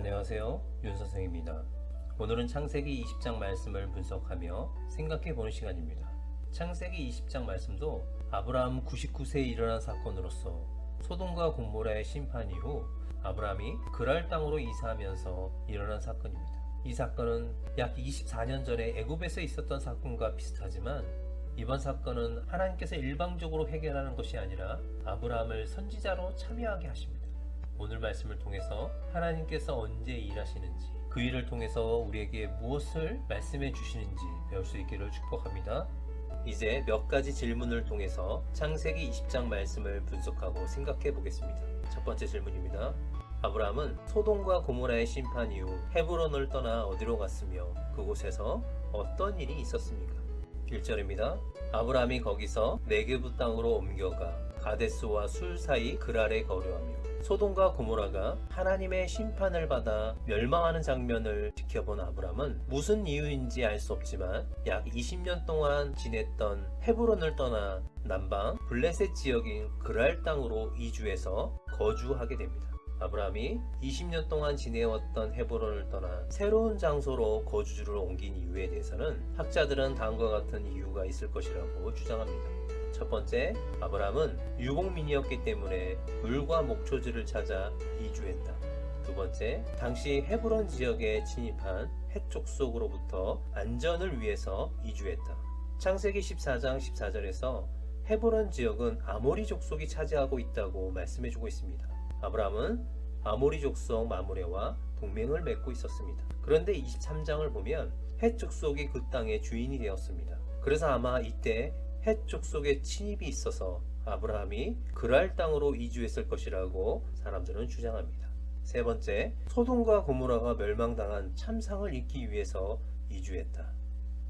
안녕하세요. 윤선생입니다. 오늘은 창세기 20장 말씀을 분석하며 생각해 보는 시간입니다. 창세기 20장 말씀도 아브라함 99세에 일어난 사건으로서 소돔과 고모라의 심판 이후 아브라함이 그랄 땅으로 이사하면서 일어난 사건입니다. 이 사건은 약 24년 전에 애굽에서 있었던 사건과 비슷하지만 이번 사건은 하나님께서 일방적으로 해결하는 것이 아니라 아브라함을 선지자로 참여하게 하십니다. 오늘 말씀을 통해서 하나님께서 언제 일하시는지, 그 일을 통해서 우리에게 무엇을 말씀해 주시는지 배울 수 있기를 축복합니다. 이제 몇 가지 질문을 통해서 창세기 20장 말씀을 분석하고 생각해 보겠습니다. 첫 번째 질문입니다. 아브라함은 소돔과 고모라의 심판 이후 헤브론을 떠나 어디로 갔으며 그곳에서 어떤 일이 있었습니까? 1절입니다. 아브라함이 거기서 네게부 땅으로 옮겨가 가데스와 술 사이 그랄에 거류하며 소돔과 고모라가 하나님의 심판을 받아 멸망하는 장면을 지켜본 아브라함은 무슨 이유인지 알 수 없지만 약 20년 동안 지냈던 헤브론을 떠나 남방 블레셋 지역인 그랄 땅으로 이주해서 거주하게 됩니다. 아브라함이 20년 동안 지내왔던 헤브론을 떠나 새로운 장소로 거주지를 옮긴 이유에 대해서는 학자들은 다음과 같은 이유가 있을 것이라고 주장합니다. 첫 번째, 아브라함은 유목민이었기 때문에 물과 목초지를 찾아 이주했다. 두 번째, 당시 헤브론 지역에 진입한 헷 족속으로부터 안전을 위해서 이주했다. 창세기 14장 14절에서 헤브론 지역은 아모리 족속이 차지하고 있다고 말씀해주고 있습니다. 아브라함은 아모리 족속 마므레와 동맹을 맺고 있었습니다. 그런데 23장을 보면 헷 족속이 그 땅의 주인이 되었습니다. 그래서 아마 이때 헷 족속의 침입이 있어서 아브라함이 그랄 땅으로 이주했을 것이라고 사람들은 주장합니다. 세 번째, 소돔과 고모라가 멸망당한 참상을 잊기 위해서 이주했다.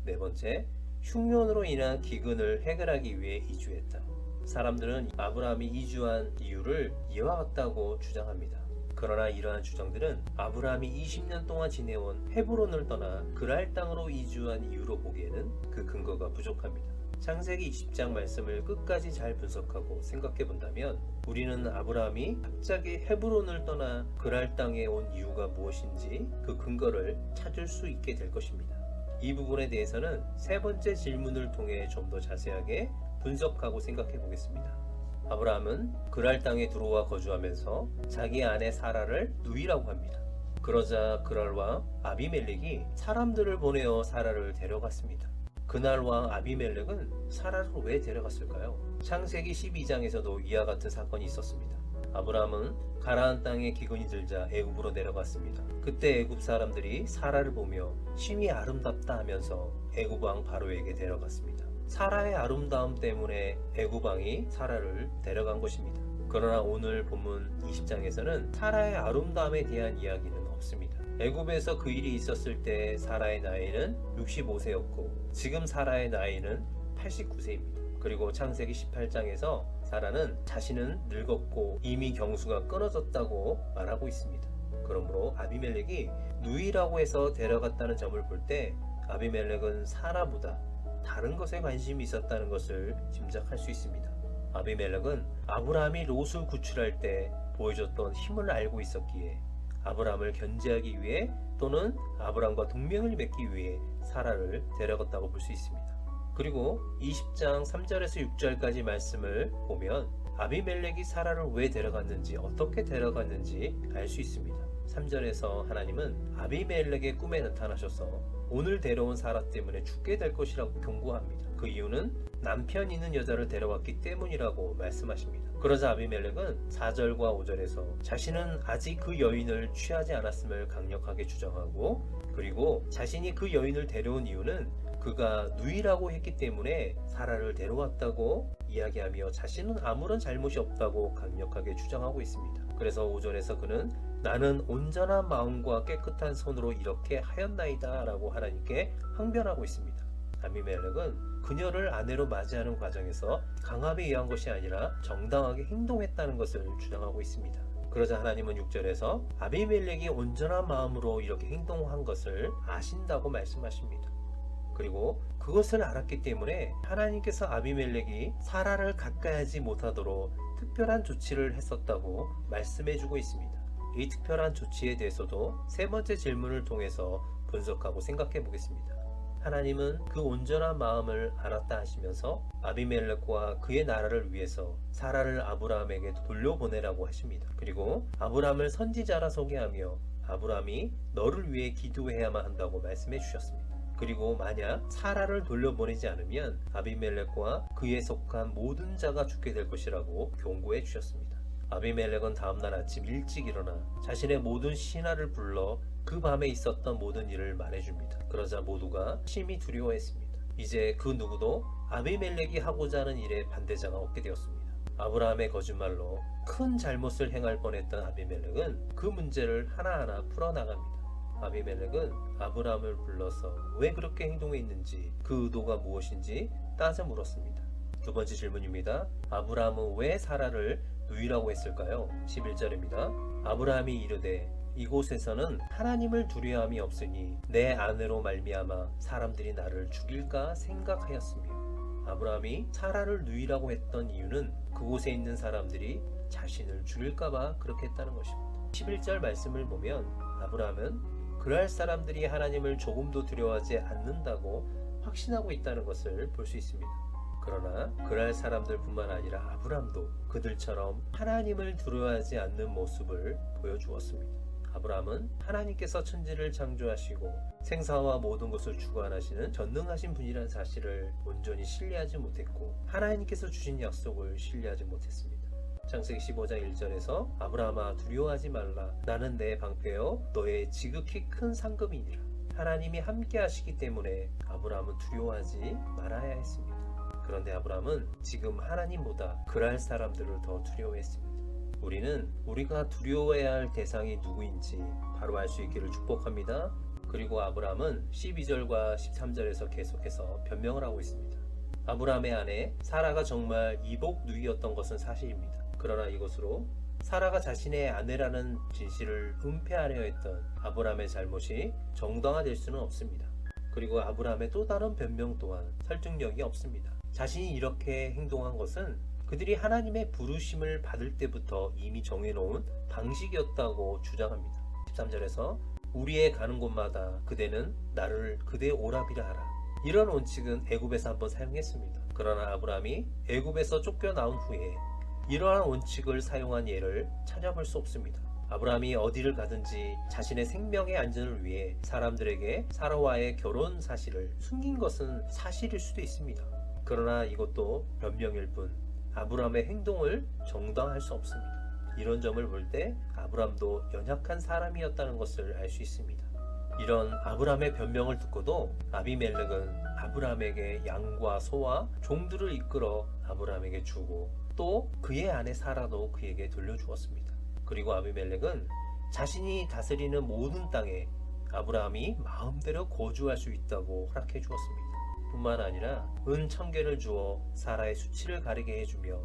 네 번째, 흉년으로 인한 기근을 해결하기 위해 이주했다. 사람들은 아브라함이 이주한 이유를 이와 같다고 주장합니다. 그러나 이러한 주장들은 아브라함이 20년 동안 지내온 헤브론을 떠나 그랄 땅으로 이주한 이유로 보기에는 그 근거가 부족합니다. 창세기 20장 말씀을 끝까지 잘 분석하고 생각해 본다면 우리는 아브라함이 갑자기 헤브론을 떠나 그랄 땅에 온 이유가 무엇인지 그 근거를 찾을 수 있게 될 것입니다. 이 부분에 대해서는 세 번째 질문을 통해 좀 더 자세하게 분석하고 생각해 보겠습니다. 아브라함은 그랄 땅에 들어와 거주하면서 자기 아내 사라를 누이라고 합니다. 그러자 그랄 왕 아비멜렉이 사람들을 보내어 사라를 데려갔습니다. 그날 왕 아비멜렉은 사라를 왜 데려갔을까요? 창세기 12장에서도 이와 같은 사건이 있었습니다. 아브라함은 가나안 땅에 기근이 들자 애굽으로 내려갔습니다. 그때 애굽 사람들이 사라를 보며 심히 아름답다 하면서 애굽 왕 바로에게 데려갔습니다. 사라의 아름다움 때문에 애굽 왕이 사라를 데려간 것입니다. 그러나 오늘 본문 20장에서는 사라의 아름다움에 대한 이야기는 없습니다. 애굽에서 그 일이 있었을 때 사라의 나이는 65세였고 지금 사라의 나이는 89세입니다. 그리고 창세기 18장에서 사라는 자신은 늙었고 이미 경수가 끊어졌다고 말하고 있습니다. 그러므로 아비멜렉이 누이라고 해서 데려갔다는 점을 볼 때 아비멜렉은 사라보다 다른 것에 관심이 있었다는 것을 짐작할 수 있습니다. 아비멜렉은 아브라함이 롯을 구출할 때 보여줬던 힘을 알고 있었기에 아브라함을 견제하기 위해 또는 아브라함과 동맹을 맺기 위해 사라를 데려갔다고 볼 수 있습니다. 그리고 20장 3절에서 6절까지 말씀을 보면 아비멜렉이 사라를 왜 데려갔는지 어떻게 데려갔는지 알 수 있습니다. 3절에서 하나님은 아비멜렉의 꿈에 나타나셔서 오늘 데려온 사라 때문에 죽게 될 것이라고 경고합니다. 그 이유는 남편 있는 여자를 데려왔기 때문이라고 말씀하십니다. 그러자 아비멜렉은 4절과 5절에서 자신은 아직 그 여인을 취하지 않았음을 강력하게 주장하고 그리고 자신이 그 여인을 데려온 이유는 그가 누이라고 했기 때문에 사라를 데려왔다고 이야기하며 자신은 아무런 잘못이 없다고 강력하게 주장하고 있습니다. 그래서 5절에서 그는 나는 온전한 마음과 깨끗한 손으로 이렇게 하였나이다 라고 하나님께 항변하고 있습니다. 아비멜렉은 그녀를 아내로 맞이하는 과정에서 강압에 의한 것이 아니라 정당하게 행동했다는 것을 주장하고 있습니다. 그러자 하나님은 6절에서 아비멜렉이 온전한 마음으로 이렇게 행동한 것을 아신다고 말씀하십니다. 그리고 그것을 알았기 때문에 하나님께서 아비멜렉이 사라를 가까이 하지 못하도록 특별한 조치를 했었다고 말씀해주고 있습니다. 이 특별한 조치에 대해서도 세 번째 질문을 통해서 분석하고 생각해 보겠습니다. 하나님은 그 온전한 마음을 알았다 하시면서 아비멜렉과 그의 나라를 위해서 사라를 아브라함에게 돌려보내라고 하십니다. 그리고 아브라함을 선지자라 소개하며 아브라함이 너를 위해 기도해야만 한다고 말씀해 주셨습니다. 그리고 만약 사라를 돌려보내지 않으면 아비멜렉과 그에 속한 모든 자가 죽게 될 것이라고 경고해 주셨습니다. 아비멜렉은 다음날 아침 일찍 일어나 자신의 모든 신하를 불러 그 밤에 있었던 모든 일을 말해줍니다. 그러자 모두가 심히 두려워했습니다. 이제 그 누구도 아비멜렉이 하고자 하는 일에 반대자가 없게 되었습니다. 아브라함의 거짓말로 큰 잘못을 행할 뻔했던 아비멜렉은 그 문제를 하나하나 풀어나갑니다. 아비멜렉은 아브라함을 불러서 왜 그렇게 행동했는지 그 의도가 무엇인지 따져 물었습니다. 두 번째 질문입니다. 아브라함은 왜 사라를 누이라고 했을까요? 11절입니다. 아브라함이 이르되 이곳에서는 하나님을 두려움이 없으니 내 아내로 말미암아 사람들이 나를 죽일까 생각하였으며 아브라함이 사라를 누이라고 했던 이유는 그곳에 있는 사람들이 자신을 죽일까봐 그렇게 했다는 것입니다. 11절 말씀을 보면 아브라함은 그럴 사람들이 하나님을 조금도 두려워하지 않는다고 확신하고 있다는 것을 볼 수 있습니다. 그러나 그럴 사람들뿐만 아니라 아브라함도 그들처럼 하나님을 두려워하지 않는 모습을 보여주었습니다. 아브라함은 하나님께서 천지를 창조하시고 생사와 모든 것을 주관하시는 전능하신 분이라는 사실을 온전히 신뢰하지 못했고 하나님께서 주신 약속을 신뢰하지 못했습니다. 창세기 15장 1절에서 아브라함아 두려워하지 말라 나는 내 방패요 너의 지극히 큰 상급이니라. 하나님이 함께 하시기 때문에 아브라함은 두려워하지 말아야 했습니다. 그런데 아브라함은 지금 하나님보다 그랄 사람들을 더 두려워했습니다. 우리는 우리가 두려워해야 할 대상이 누구인지 바로 알 수 있기를 축복합니다. 그리고 아브라함은 12절과 13절에서 계속해서 변명을 하고 있습니다. 아브라함의 아내 사라가 정말 이복 누이였던 것은 사실입니다. 그러나 이것으로 사라가 자신의 아내라는 진실을 은폐하려 했던 아브라함의 잘못이 정당화될 수는 없습니다. 그리고 아브라함의 또 다른 변명 또한 설득력이 없습니다. 자신이 이렇게 행동한 것은 그들이 하나님의 부르심을 받을 때부터 이미 정해놓은 방식이었다고 주장합니다. 13절에서 우리의 가는 곳마다 그대는 나를 그대의 오라비라 하라. 이런 원칙은 애굽에서 한번 사용했습니다. 그러나 아브라함이 애굽에서 쫓겨나온 후에 이러한 원칙을 사용한 예를 찾아볼 수 없습니다. 아브라함이 어디를 가든지 자신의 생명의 안전을 위해 사람들에게 사라와의 결혼 사실을 숨긴 것은 사실일 수도 있습니다. 그러나 이것도 변명일 뿐 아브라함의 행동을 정당할 수 없습니다. 이런 점을 볼 때 아브라함도 연약한 사람이었다는 것을 알 수 있습니다. 이런 아브라함의 변명을 듣고도 아비멜렉은 아브라함에게 양과 소와 종들을 이끌어 아브라함에게 주고 또 그의 아내 사라도 그에게 돌려주었습니다. 그리고 아비멜렉은 자신이 다스리는 모든 땅에 아브라함이 마음대로 거주할 수 있다고 허락해 주었습니다. 뿐만 아니라 은 1000개를 주어 사라의 수치를 가리게 해주며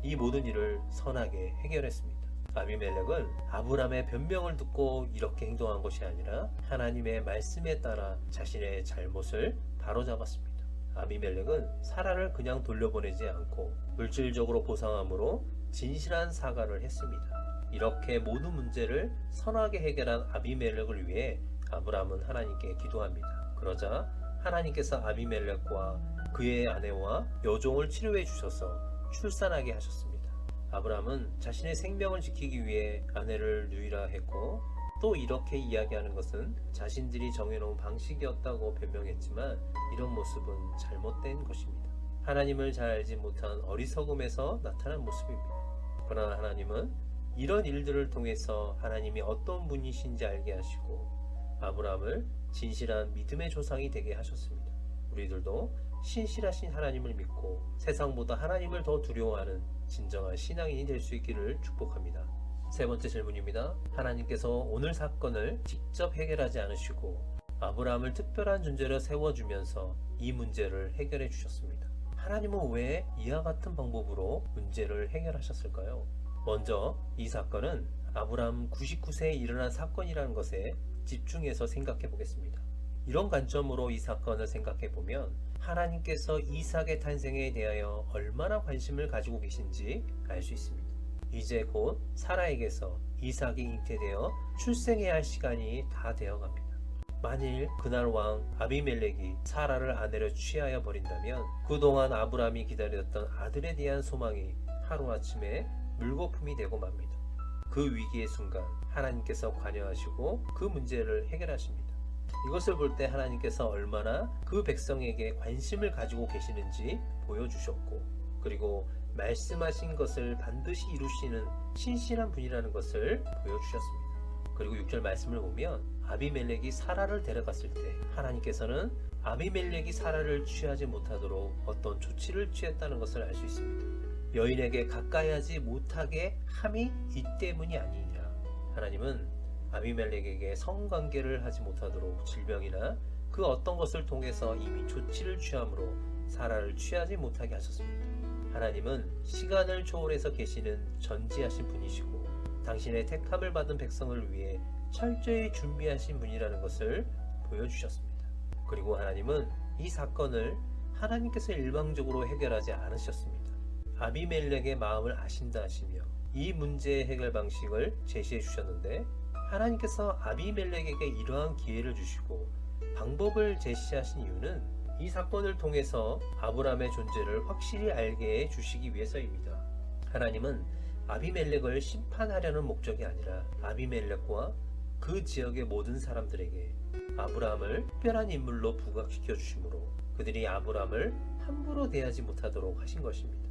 이 모든 일을 선하게 해결했습니다. 아비멜렉은 아브라함의 변명을 듣고 이렇게 행동한 것이 아니라 하나님의 말씀에 따라 자신의 잘못을 바로잡았습니다. 아비멜렉은 사라를 그냥 돌려보내지 않고 물질적으로 보상함으로 진실한 사과를 했습니다. 이렇게 모든 문제를 선하게 해결한 아비멜렉을 위해 아브라함은 하나님께 기도합니다. 그러자 하나님께서 아비멜렉과 그의 아내와 여종을 치료해 주셔서 출산하게 하셨습니다. 아브라함은 자신의 생명을 지키기 위해 아내를 누이라 했고 또 이렇게 이야기하는 것은 자신들이 정해놓은 방식이었다고 변명했지만 이런 모습은 잘못된 것입니다. 하나님을 잘 알지 못한 어리석음에서 나타난 모습입니다. 그러나 하나님은 이런 일들을 통해서 하나님이 어떤 분이신지 알게 하시고 아브라함을 진실한 믿음의 조상이 되게 하셨습니다. 우리들도 신실하신 하나님을 믿고 세상보다 하나님을 더 두려워하는 진정한 신앙인이 될 수 있기를 축복합니다. 세 번째 질문입니다. 하나님께서 오늘 사건을 직접 해결하지 않으시고 아브라함을 특별한 존재로 세워주면서 이 문제를 해결해 주셨습니다. 하나님은 왜 이와 같은 방법으로 문제를 해결하셨을까요? 먼저 이 사건은 아브라함 99세에 일어난 사건이라는 것에 집중해서 생각해 보겠습니다. 이런 관점으로 이 사건을 생각해 보면 하나님께서 이삭의 탄생에 대하여 얼마나 관심을 가지고 계신지 알 수 있습니다. 이제 곧 사라에게서 이삭이 잉태되어 출생해야 할 시간이 다 되어갑니다. 만일 그날 왕 아비멜렉이 사라를 아내로 취하여 버린다면 그동안 아브라함이 기다렸던 아들에 대한 소망이 하루아침에 물거품이 되고 맙니다. 그 위기의 순간 하나님께서 관여하시고 그 문제를 해결하십니다. 이것을 볼 때 하나님께서 얼마나 그 백성에게 관심을 가지고 계시는지 보여주셨고, 그리고 말씀하신 것을 반드시 이루시는 신실한 분이라는 것을 보여주셨습니다. 그리고 6절 말씀을 보면 아비멜렉이 사라를 데려갔을 때 하나님께서는 아비멜렉이 사라를 취하지 못하도록 어떤 조치를 취했다는 것을 알 수 있습니다. 여인에게 가까이 하지 못하게 함이 이 때문이 아니냐. 하나님은 아비멜렉에게 성관계를 하지 못하도록 질병이나 그 어떤 것을 통해서 이미 조치를 취함으로 사라를 취하지 못하게 하셨습니다. 하나님은 시간을 초월해서 계시는 전지하신 분이시고 당신의 택함을 받은 백성을 위해 철저히 준비하신 분이라는 것을 보여주셨습니다. 그리고 하나님은 이 사건을 하나님께서 일방적으로 해결하지 않으셨습니다. 아비멜렉의 마음을 아신다 하시며 이 문제의 해결 방식을 제시해 주셨는데, 하나님께서 아비멜렉에게 이러한 기회를 주시고 방법을 제시하신 이유는 이 사건을 통해서 아브라함의 존재를 확실히 알게 해 주시기 위해서입니다. 하나님은 아비멜렉을 심판하려는 목적이 아니라 아비멜렉과 그 지역의 모든 사람들에게 아브라함을 특별한 인물로 부각시켜 주심으로 그들이 아브라함을 함부로 대하지 못하도록 하신 것입니다.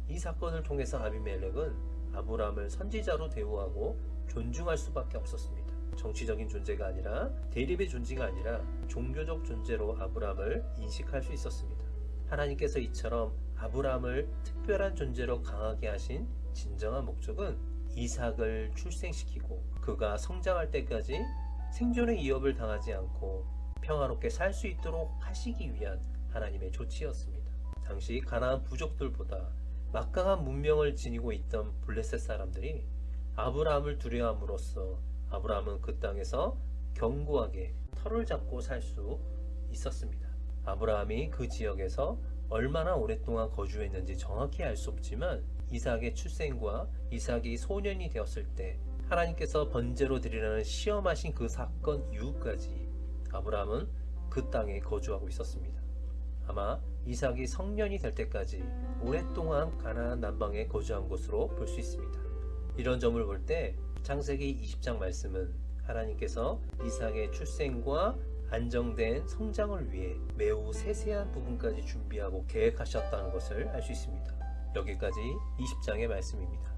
이 사건을 통해서 아비멜렉은 아브라함을 선지자로 대우하고 존중할 수밖에 없었습니다. 정치적인 존재가 아니라 대립의 존재가 아니라 종교적 존재로 아브라함을 인식할 수 있었습니다. 하나님께서 이처럼 아브라함을 특별한 존재로 강하게 하신 진정한 목적은 이삭을 출생시키고 그가 성장할 때까지 생존의 위협을 당하지 않고 평화롭게 살 수 있도록 하시기 위한 하나님의 조치였습니다. 당시 가나안 부족들보다 막강한 문명을 지니고 있던 블레셋 사람들이 아브라함을 두려워함으로써 아브라함은 그 땅에서 견고하게 터를 잡고 살 수 있었습니다. 아브라함이 그 지역에서 얼마나 오랫동안 거주했는지 정확히 알 수 없지만 이삭의 출생과 이삭이 소년이 되었을 때 하나님께서 번제로 드리라는 시험하신 그 사건 이후까지 아브라함은 그 땅에 거주하고 있었습니다. 아마 이삭이 성년이 될 때까지 오랫동안 가나안 남방에 거주한 것으로 볼 수 있습니다. 이런 점을 볼 때 창세기 20장 말씀은 하나님께서 이삭의 출생과 안정된 성장을 위해 매우 세세한 부분까지 준비하고 계획하셨다는 것을 알 수 있습니다. 여기까지 20장의 말씀입니다.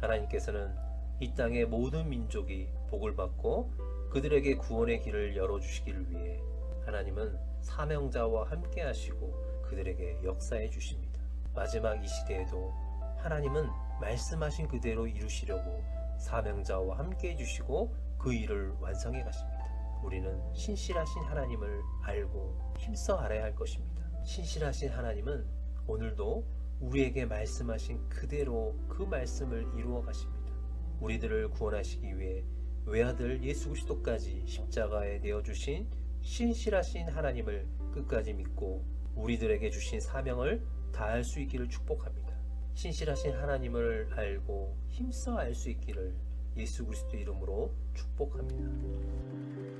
하나님께서는 이 땅의 모든 민족이 복을 받고 그들에게 구원의 길을 열어주시기를 위해 하나님은 사명자와 함께 하시고 그들에게 역사해 주십니다. 마지막 이 시대에도 하나님은 말씀하신 그대로 이루시려고 사명자와 함께 해주시고 그 일을 완성해 가십니다. 우리는 신실하신 하나님을 알고 힘써 알아야 할 것입니다. 신실하신 하나님은 오늘도 우리에게 말씀하신 그대로 그 말씀을 이루어 가십니다. 우리들을 구원하시기 위해 외아들 예수 그리스도까지 십자가에 내어주신 신실하신 하나님을 끝까지 믿고 우리들에게 주신 사명을 다할 수 있기를 축복합니다. 신실하신 하나님을 알고 힘써 알 수 있기를 예수 그리스도 이름으로 축복합니다.